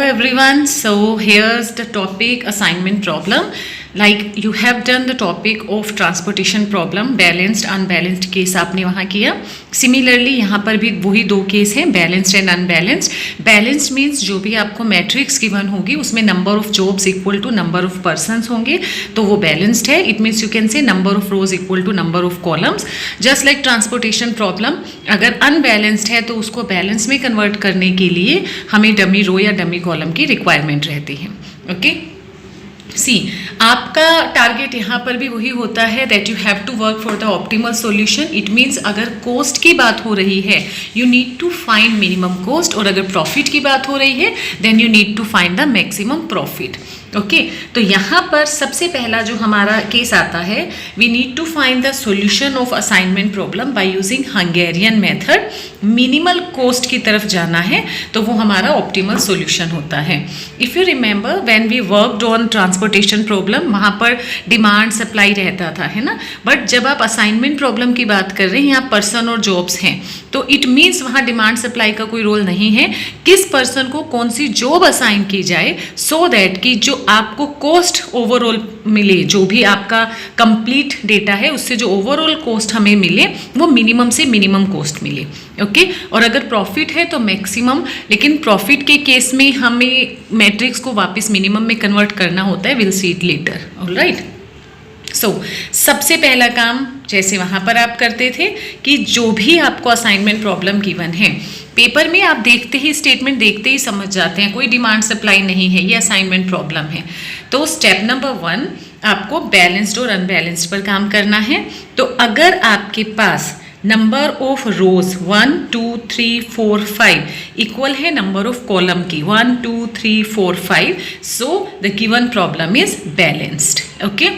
everyone. So here's the topic assignment problem. Like you have done the topic of transportation problem, balanced unbalanced case आपने वहाँ किया. Similarly यहाँ पर भी वही दो केस हैं, balanced and unbalanced. Balanced means जो भी आपको मैट्रिक्स गिवन होगी उसमें number of jobs equal to number of persons होंगे तो वो बैलेंस्ड है. It means you can say number of rows equal to number of columns. Just like transportation problem, अगर अनबैलेंस्ड है तो उसको बैलेंस में कन्वर्ट करने के लिए हमें डमी रो या डमी कॉलम की रिक्वायरमेंट रहती है. ओके सी, आपका टारगेट यहाँ पर भी वही होता है that you have to work for the optimal solution. It means अगर कॉस्ट की बात हो रही है you need to find minimum cost, और अगर प्रॉफिट की बात हो रही है then you need to find the maximum profit. Okay तो यहाँ पर सबसे पहला जो हमारा केस आता है, we need to find the solution of assignment problem by using Hungarian method. Minimal cost की तरफ जाना है तो वो हमारा ऑप्टिमल सॉल्यूशन होता है. If you remember when we worked on transportation problem, वहाँ पर डिमांड सप्लाई रहता था, है ना. बट जब आप असाइनमेंट प्रॉब्लम की बात कर रहे हैं, यहाँ पर्सन और जॉब्स हैं, तो इट मीन्स वहाँ डिमांड सप्लाई का कोई रोल नहीं है. किस पर्सन को कौन सी जॉब असाइन की जाए सो दैट कि जो आपको कॉस्ट ओवरऑल मिले, जो भी आपका कंप्लीट डेटा है उससे जो ओवरऑल कॉस्ट हमें मिले वो मिनिमम से मिनिमम कॉस्ट मिले. ओके और अगर प्रॉफिट है तो मैक्सिमम, लेकिन प्रॉफिट के केस में हमें मैट्रिक्स को वापस मिनिमम में कन्वर्ट करना होता है. Will see it later. Alright. So सबसे पहला काम जैसे वहाँ पर आप करते थे कि जो भी आपको असाइनमेंट प्रॉब्लम गिवन है, पेपर में आप देखते ही स्टेटमेंट देखते ही समझ जाते हैं कोई डिमांड सप्लाई नहीं है, ये असाइनमेंट प्रॉब्लम है. तो स्टेप नंबर 1 आपको बैलेंस्ड और अनबैलेंस्ड पर काम करना है. तो अगर आपके पास नंबर ऑफ रोज 1 2 3 4 5 इक्वल है नंबर ऑफ कॉलम की 1 2 3 4 5, so the given problem is balanced. Okay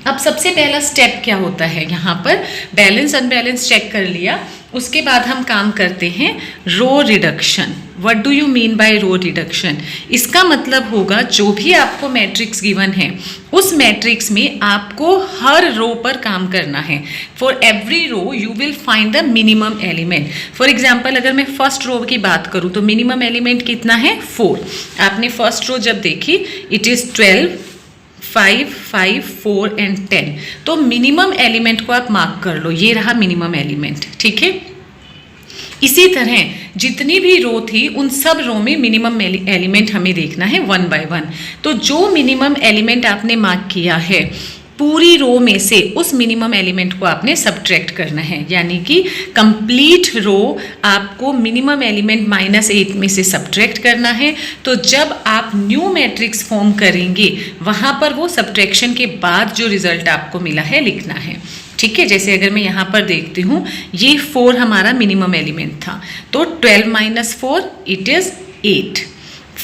अब सबसे पहला स्टेप क्या होता है, यहाँ पर बैलेंस अनबैलेंस चेक कर लिया, उसके बाद हम काम करते हैं row reduction. What do you mean by row reduction? इसका मतलब होगा जो भी आपको मैट्रिक्स गिवन है उस मैट्रिक्स में आपको हर रो पर काम करना है. For every row you will find the minimum element. For example अगर मैं फर्स्ट रो की बात करूँ तो मिनिमम एलिमेंट कितना है 4. आपने फर्स्ट रो जब देखी इट इज़ 12 5 5 4 एंड 10. तो मिनिमम एलिमेंट को आप मार्क कर लो, ये रहा मिनिमम एलिमेंट. ठीक है, इसी तरह जितनी भी रो थी उन सब रो में मिनिमम एलिमेंट हमें देखना है 1 by 1. तो जो मिनिमम एलिमेंट आपने मार्क किया है पूरी रो में से उस मिनिमम एलिमेंट को आपने सब्ट्रैक्ट करना है, यानी कि कंप्लीट रो आपको मिनिमम एलिमेंट -8 में से सब्ट्रैक्ट करना है. तो जब आप न्यू मैट्रिक्स फॉर्म करेंगे वहाँ पर वो सब्ट्रैक्शन के बाद जो रिजल्ट आपको मिला है लिखना है. ठीक है, जैसे अगर मैं यहाँ पर देखती हूँ ये 4 हमारा मिनिमम एलिमेंट था, तो 12 - 4 इट इज़ 8,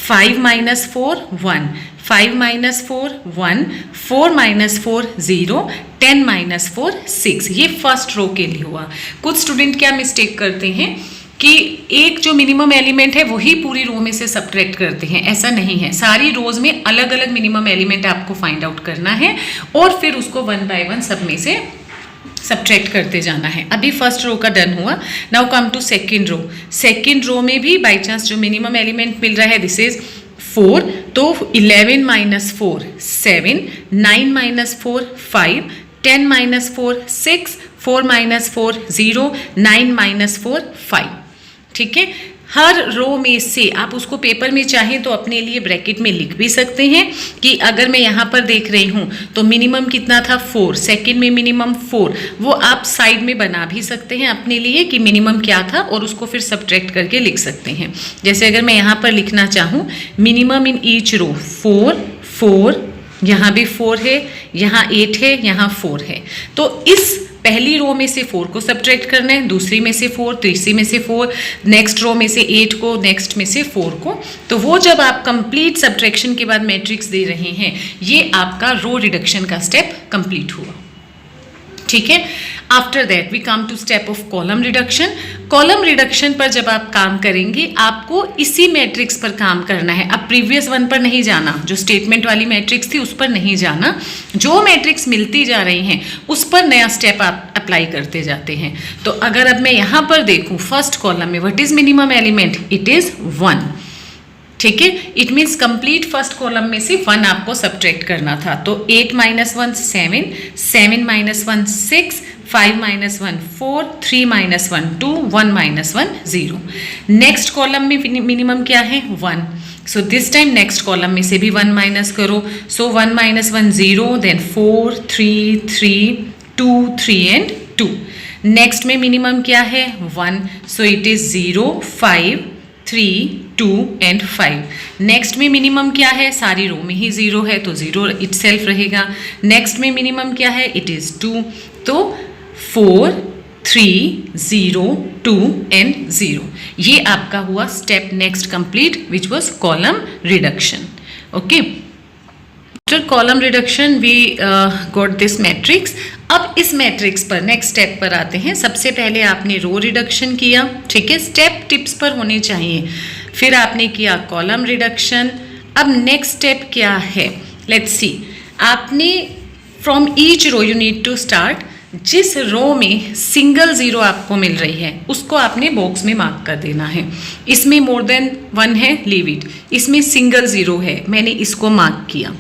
5 - 4 1, 5 - 4 1, 4 - 4 0, 10 - 4 6. ये फर्स्ट रो के लिए हुआ. कुछ स्टूडेंट क्या मिस्टेक करते हैं कि एक जो मिनिमम एलिमेंट है वही पूरी रो में से सब्ट्रैक्ट करते हैं. ऐसा नहीं है, सारी रोज में अलग अलग मिनिमम एलिमेंट आपको फाइंड आउट करना है और फिर उसको 1 by 1 सब में से सब्ट्रैक्ट करते जाना है. अभी फर्स्ट रो का डन हुआ. Now come to second row. Second row में भी बाई चांस जो मिनिमम एलिमेंट मिल रहा है दिस इज 4, तो 11 - 4 7, 9 - 4 5, 10 - 4 6, 4 - 4 0, 9 - 4 5. ठीक है, हर रो में से आप उसको पेपर में चाहें तो अपने लिए ब्रैकेट में लिख भी सकते हैं कि अगर मैं यहाँ पर देख रही हूँ तो मिनिमम कितना था 4, सेकंड में मिनिमम 4, वो आप साइड में बना भी सकते हैं अपने लिए कि मिनिमम क्या था और उसको फिर सब्ट्रैक्ट करके लिख सकते हैं. जैसे अगर मैं यहाँ पर लिखना चाहूँ मिनिमम इन ईच रो 4 4, यहाँ भी 4 है, यहाँ 8 है, यहाँ 4 है, तो इस पहली रो में से 4 को सब्ट्रैक्ट करना है, दूसरी में से 4, तीसरी में से 4, नेक्स्ट रो में से 8 को, नेक्स्ट में से 4 को. तो वो जब आप कंप्लीट सब्ट्रैक्शन के बाद मैट्रिक्स दे रहे हैं ये आपका रो रिडक्शन का स्टेप कंप्लीट हुआ. ठीक है, after that we come to step of column reduction. Column reduction पर जब आप काम करेंगे आपको इसी मैट्रिक्स पर काम करना है. अब प्रीवियस वन पर नहीं जाना, जो स्टेटमेंट वाली मैट्रिक्स थी उस पर नहीं जाना, जो मैट्रिक्स मिलती जा रही हैं उस पर नया स्टेप आप अप्लाई करते जाते हैं. तो अगर अब मैं यहाँ पर देखूँ फर्स्ट कॉलम में what is minimum element, it is 1. ठीक है, it means complete first column में से 1 आपको सब्ट्रैक्ट करना था। तो 8 - 1 7, 7 - 1 6, 5 - 1 4, 3 - 1 2, 1 - 1 0। नेक्स्ट कॉलम में मिनिमम क्या है 1, so this time next column में से भी 1 माइनस करो। सो 1 - 1 0, देन 4 3 3 2 3 एंड 2। नेक्स्ट में मिनिमम क्या है 1, so it is 0 5 3 2 and 5। Next में मिनिमम क्या है, सारी रो में ही 0 है तो 0 इटसेल्फ रहेगा। नेक्स्ट में मिनिमम क्या है, इट इज 2, तो 4 3 0 2 एंड 0। ये आपका हुआ step next complete which was column reduction. Okay, after column reduction we got this matrix. अब इस मैट्रिक्स पर नेक्स्ट स्टेप पर आते हैं। सबसे पहले आपने रो रिडक्शन किया, ठीक है, स्टेप टिप्स पर होने चाहिए। फिर आपने किया कॉलम रिडक्शन। अब नेक्स्ट स्टेप क्या है, लेट्स सी। आपने from each row you need to start. जिस रो में सिंगल 0 आपको मिल रही है उसको आपने बॉक्स में मार्क कर देना है। इसमें मोर देन 1 है, लीव इट। इसमें सिंगल 0 है, मैंने इसको मार्क किया।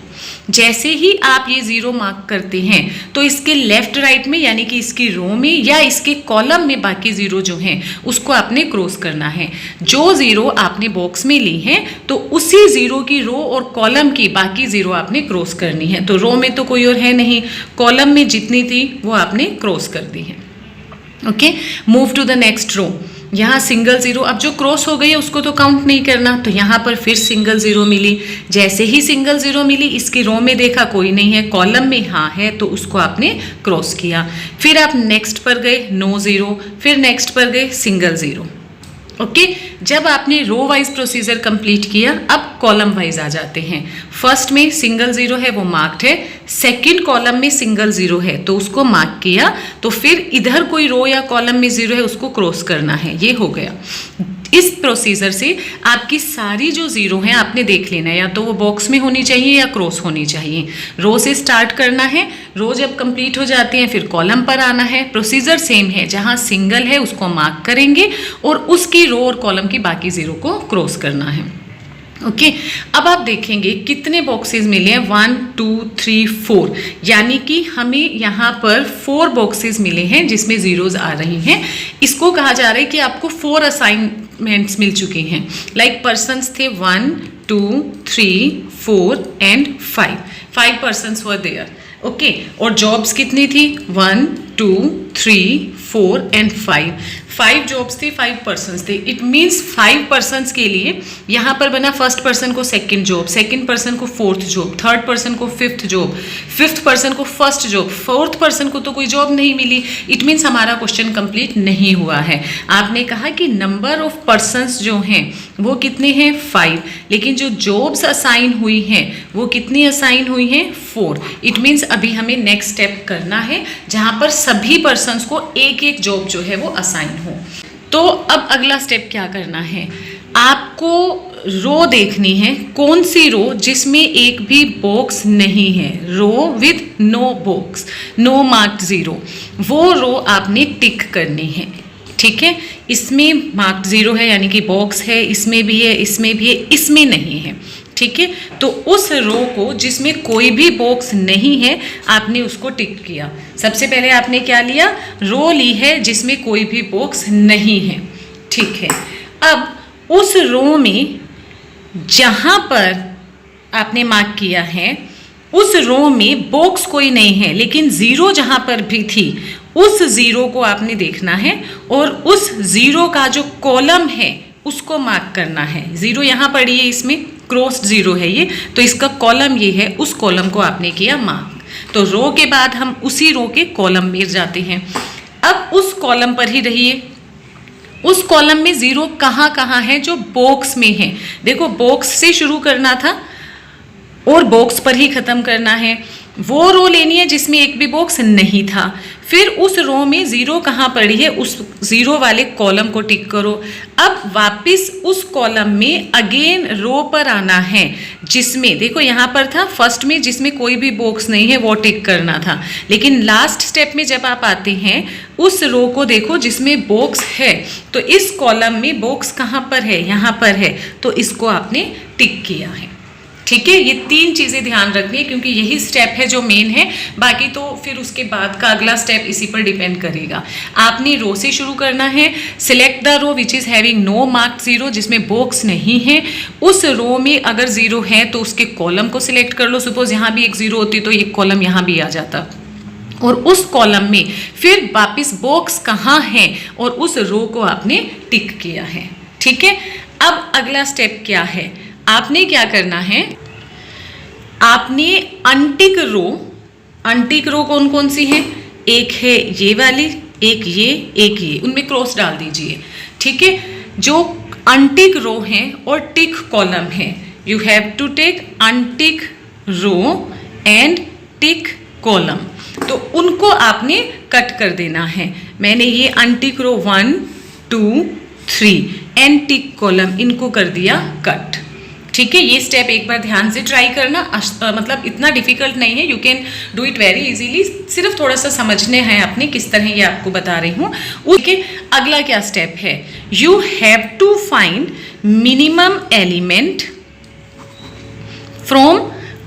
जैसे ही आप ये 0 मार्क करते हैं तो इसके लेफ्ट राइट में यानी कि इसकी रो में या इसके कॉलम में बाकी 0 जो हैं उसको आपने क्रॉस करना है। जो 0 आपने बॉक्स में ली हैं तो उसी 0 की रो और कॉलम की बाकी 0 आपने क्रॉस करनी है। तो रो में तो कोई और है नहीं, कॉलम में जितनी थी वो आपने क्रॉस कर दी है। Okay, move to the next row. यहाँ सिंगल 0, अब जो क्रॉस हो गई है उसको तो काउंट नहीं करना, तो यहाँ पर फिर सिंगल 0 मिली। जैसे ही सिंगल 0 मिली, इसकी रो में देखा कोई नहीं है, कॉलम में हाँ है, तो उसको आपने क्रॉस किया। फिर आप नेक्स्ट पर गए, नो 0, फिर नेक्स्ट पर गए, सिंगल 0। ओके, जब आपने रो वाइज प्रोसीजर कंप्लीट किया, अब कॉलम वाइज आ जाते हैं। फर्स्ट में सिंगल 0 है वो मार्क्ड है, सेकंड कॉलम में सिंगल 0 है तो उसको मार्क किया। तो फिर इधर कोई रो या कॉलम में 0 है उसको क्रॉस करना है, ये हो गया। इस प्रोसीजर से आपकी सारी जो 0 हैं आपने देख लेना है, या तो वो बॉक्स में होनी चाहिए या क्रॉस होनी चाहिए। रो से स्टार्ट करना है, रो जब कंप्लीट हो जाते हैं फिर कॉलम पर आना है। प्रोसीजर सेम है, जहां सिंगल है उसको मार्क करेंगे और उसकी रो और कॉलम की बाकी 0 को क्रॉस करना है। ओके, अब आप देखेंगे कितने बॉक्सेस मिले हैं, 1 2 3 4, यानी कि हमें यहाँ पर 4 बॉक्सेस मिले हैं जिसमें 0s आ रही हैं। इसको कहा जा रहा है कि आपको 4 असाइनमेंट्स मिल चुके हैं। लाइक पर्सन्स थे 1 2 3 4 and 5 persons were there. Okay, और जॉब्स कितनी थी, 1 2 3 4 एंड 5 जॉब्स थे, 5 पर्सन्स थे। इट मीन्स 5 पर्सन्स के लिए यहाँ पर बना फर्स्ट पर्सन को सेकंड जॉब, सेकंड पर्सन को फोर्थ जॉब, थर्ड पर्सन को फिफ्थ जॉब, फिफ्थ पर्सन को फर्स्ट जॉब, फोर्थ पर्सन को तो कोई जॉब नहीं मिली। इट मीन्स हमारा क्वेश्चन कंप्लीट नहीं हुआ है। आपने कहा कि नंबर ऑफ पर्सन्स जो हैं वो कितने हैं, 5, लेकिन जो जॉब्स असाइन हुई हैं वो कितनी असाइन हुई हैं, 4। इट मीन्स अभी हमें नेक्स्ट स्टेप करना है जहाँ पर सभी पर्सन्स को एक एक जॉब जो है वो असाइन हो। तो अब अगला स्टेप क्या करना है, आपको रो देखनी है, कौन सी रो जिसमें एक भी बॉक्स नहीं है, row with no box, no marked 0, वो रो आपने टिक करनी है। ठीक है, इसमें मार्क्ड 0 है यानी कि बॉक्स है, इसमें भी है, इसमें भी है, इसमें नहीं है। ठीक है, तो उस रो को जिसमें कोई भी बॉक्स नहीं है आपने उसको टिक किया। सबसे पहले आपने क्या लिया, रो ली है जिसमें कोई भी बॉक्स नहीं है। ठीक है, अब उस रो में जहां पर आपने मार्क किया है उस रो में बॉक्स कोई नहीं है, लेकिन 0 जहां पर भी थी उस 0 को आपने देखना है और उस 0 का जो कॉलम है उसको मार्क करना है। 0 यहाँ पड़ी है, इसमें क्रॉस्ड 0 है ये, तो इसका कॉलम ये है, उस कॉलम को आपने किया मार्क। तो रो के बाद हम उसी रो के कॉलम में जाते हैं। अब उस कॉलम पर ही रहिए, उस कॉलम में 0 कहाँ कहाँ है, जो बॉक्स में है। देखो, बॉक्स से शुरू करना था और बॉक्स पर ही ख़त्म करना है। वो रो लेनी है जिसमें एक भी बॉक्स नहीं था, फिर उस रो में जीरो कहाँ पड़ी है, उस जीरो वाले कॉलम को टिक करो। अब वापस उस कॉलम में अगेन रो पर आना है जिसमें देखो यहाँ पर था फर्स्ट में जिसमें कोई भी बॉक्स नहीं है वो टिक करना था, लेकिन लास्ट स्टेप में जब आप आते हैं उस रो को देखो जिसमें बॉक्स है, तो इस कॉलम में बॉक्स कहाँ पर है, यहाँ पर है, तो इसको आपने टिक किया है। ठीक है, ये 3 चीज़ें ध्यान रखनी है क्योंकि यही स्टेप है जो मेन है, बाकी तो फिर उसके बाद का अगला स्टेप इसी पर डिपेंड करेगा। आपने रो से शुरू करना है। Select the row which is having no mark zero, जिसमें बॉक्स नहीं है। उस रो में अगर जीरो है तो उसके कॉलम को सिलेक्ट कर लो। सपोज यहाँ भी एक जीरो होती तो एक कॉलम यहाँ भी आ जाता, और उस कॉलम में फिर वापस बॉक्स कहाँ है और उस रो को आपने टिक किया है। ठीक है, अब अगला स्टेप क्या है, आपने क्या करना है, आपने अनटिक रो कौन कौन सी है, एक है ये वाली, एक ये, उनमें क्रॉस डाल दीजिए। ठीक है, जो अनटिक रो है और टिक कॉलम है, you have to take untick row and tick column, तो उनको आपने कट कर देना है। मैंने ये untick row 1 2 3 and tick column इनको कर दिया कट। ठीक है, ये स्टेप एक बार ध्यान से ट्राई करना, मतलब इतना डिफिकल्ट नहीं है, you can do it very easily, सिर्फ थोड़ा सा समझने हैं आपने किस तरह ये आपको बता रही हूँ। उसके अगला क्या स्टेप है, you have to find minimum element from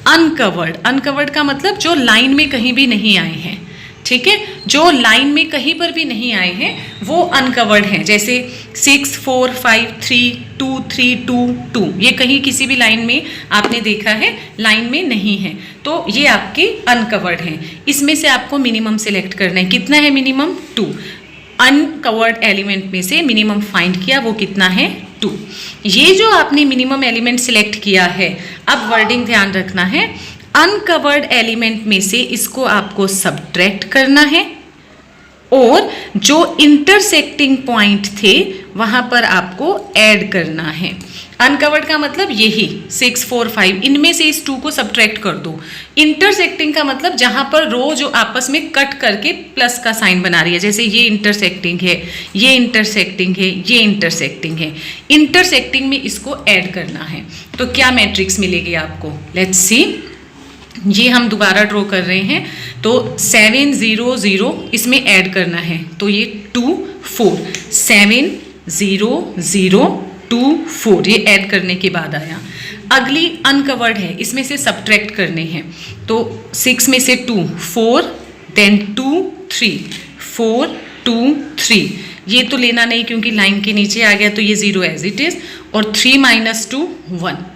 uncovered का मतलब जो लाइन में कहीं भी नहीं आए हैं। ठीक है, जो लाइन में कहीं पर भी नहीं आए हैं वो अनकवर्ड हैं, जैसे 6 4 5 3 2 3 2 2, ये कहीं किसी भी लाइन में आपने देखा है लाइन में नहीं है, तो ये आपके अनकवर्ड हैं। इसमें से आपको मिनिमम सिलेक्ट करना है, कितना है मिनिमम 2। अनकवर्ड एलिमेंट में से मिनिमम फाइंड किया, वो कितना है 2। ये जो आपने मिनिमम एलिमेंट सिलेक्ट किया है, अब वर्डिंग ध्यान रखना है, अनकवर्ड एलिमेंट में से इसको आपको सब्ट्रैक्ट करना है और जो इंटरसेक्टिंग पॉइंट थे वहां पर आपको ऐड करना है। अनकवर्ड का मतलब यही 6 4 5, इनमें से इस 2 को सब्ट्रैक्ट कर दो। इंटरसेक्टिंग का मतलब जहां पर रो जो आपस में कट करके प्लस का साइन बना रही है, जैसे ये इंटरसेक्टिंग है, ये इंटरसेक्टिंग है, ये इंटरसेक्टिंग है, इंटरसेक्टिंग में इसको ऐड करना है। तो क्या मैट्रिक्स मिलेगी आपको, लेट्स सी। ये हम दोबारा ड्रॉ कर रहे हैं, तो 7 0 0 इसमें ऐड करना है, तो ये 2 4 7 0 0 2 4 ये ऐड करने के बाद आया। अगली अनकवर्ड है, इसमें से सब्ट्रैक्ट करने हैं, तो 6 में से 2 4 देन 2 3 4 2 3, ये तो लेना नहीं क्योंकि लाइन के नीचे आ गया, तो ये 0 एज इट इज, और 3 - 2 1।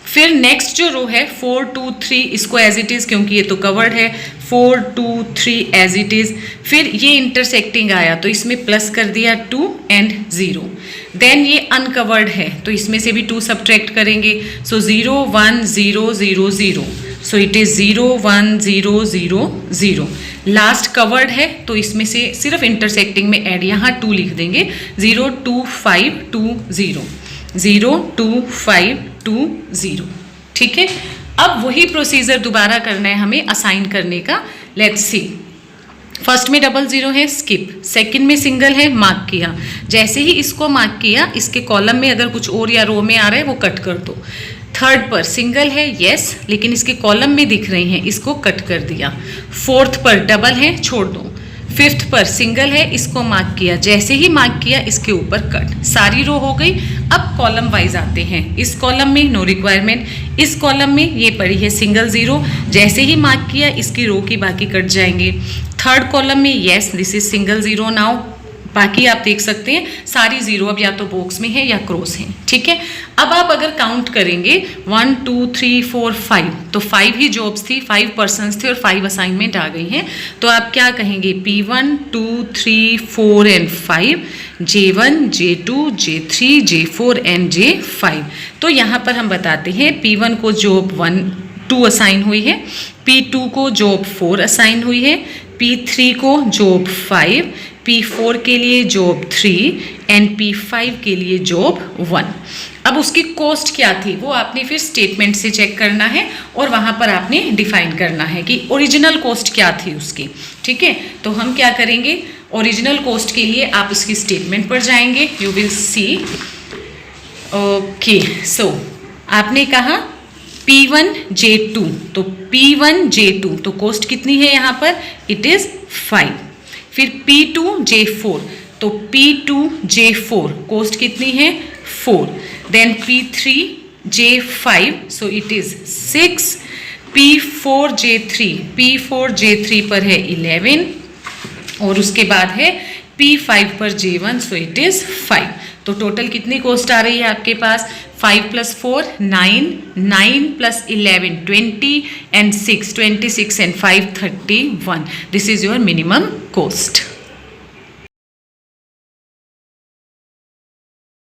फिर नेक्स्ट जो रो है 4 2 3, इसको एज इट इज़ क्योंकि ये तो कवर्ड है, 4 2 3 एज इट इज़। फिर ये इंटरसेक्टिंग आया तो इसमें प्लस कर दिया 2 एंड 0। देन ये अनकवर्ड है तो इसमें से भी 2 सब्ट्रैक्ट करेंगे, सो 0 1 0 0 0, so it is 0 1 0 0 0। Last covered है तो इसमें से सिर्फ इंटरसेक्टिंग में ऐड, यहाँ 2 लिख देंगे, 0 2 5 2 0 0 2 5 2 0। ठीक है, अब वही प्रोसीजर दोबारा करना है हमें असाइन करने का। लेट्स सी, फर्स्ट में 00 है, स्किप। सेकंड में सिंगल है, मार्क किया। जैसे ही इसको मार्क किया, इसके कॉलम में अगर कुछ और या रो में आ रहा है वो कट कर दो। थर्ड पर सिंगल है, यस, लेकिन इसके कॉलम में दिख रही हैं, इसको कट कर दिया। फोर्थ पर डबल है, छोड़ दो। फिफ्थ पर सिंगल है, इसको मार्क किया, जैसे ही मार्क किया इसके ऊपर कट। सारी रो हो गई। अब कॉलम वाइज आते हैं। इस कॉलम में नो रिक्वायरमेंट, इस कॉलम में ये पड़ी है सिंगल 0, जैसे ही मार्क किया इसकी रो की बाकी कट जाएंगे। थर्ड कॉलम में yes this is single 0 now, बाकी आप देख सकते हैं सारी 0 अब या तो बॉक्स में है या क्रॉस है। ठीक है, अब आप अगर काउंट करेंगे 1 2 3 4 5, तो 5 ही जॉब्स थी, 5 पर्सन्स थे और 5 असाइनमेंट आ गई हैं। तो आप क्या कहेंगे, P1 2 3 4 and 5, J1 J2 J3 J4 and J5। तो यहाँ पर हम बताते हैं P1 को जॉब 2 असाइन हुई है, P2 को जॉब 4 असाइन हुई है, P3 को जॉब 5, P4 के लिए जॉब 3 एंड P5 के लिए जॉब 1। अब उसकी कॉस्ट क्या थी वो आपने फिर स्टेटमेंट से चेक करना है और वहाँ पर आपने डिफाइन करना है कि ओरिजिनल कॉस्ट क्या थी उसकी। ठीक है, तो हम क्या करेंगे, ओरिजिनल कॉस्ट के लिए आप उसकी स्टेटमेंट पर जाएंगे, यू विल सी। ओके, सो आपने कहा P1J2, तो P1J2 तो कॉस्ट कितनी है यहाँ पर, इट इज़ 5। फिर P2J4 तो P2J4 कॉस्ट कितनी है 4। Then P3J5 so it is 6। P4J3 पर है 11 और उसके बाद है P5 पर J1 सो इट इज़ 5। तो टोटल कितनी कॉस्ट आ रही है आपके पास, 5 + 4 9, 9 + 11 20 and 6 26 and 5 31। This is your minimum cost.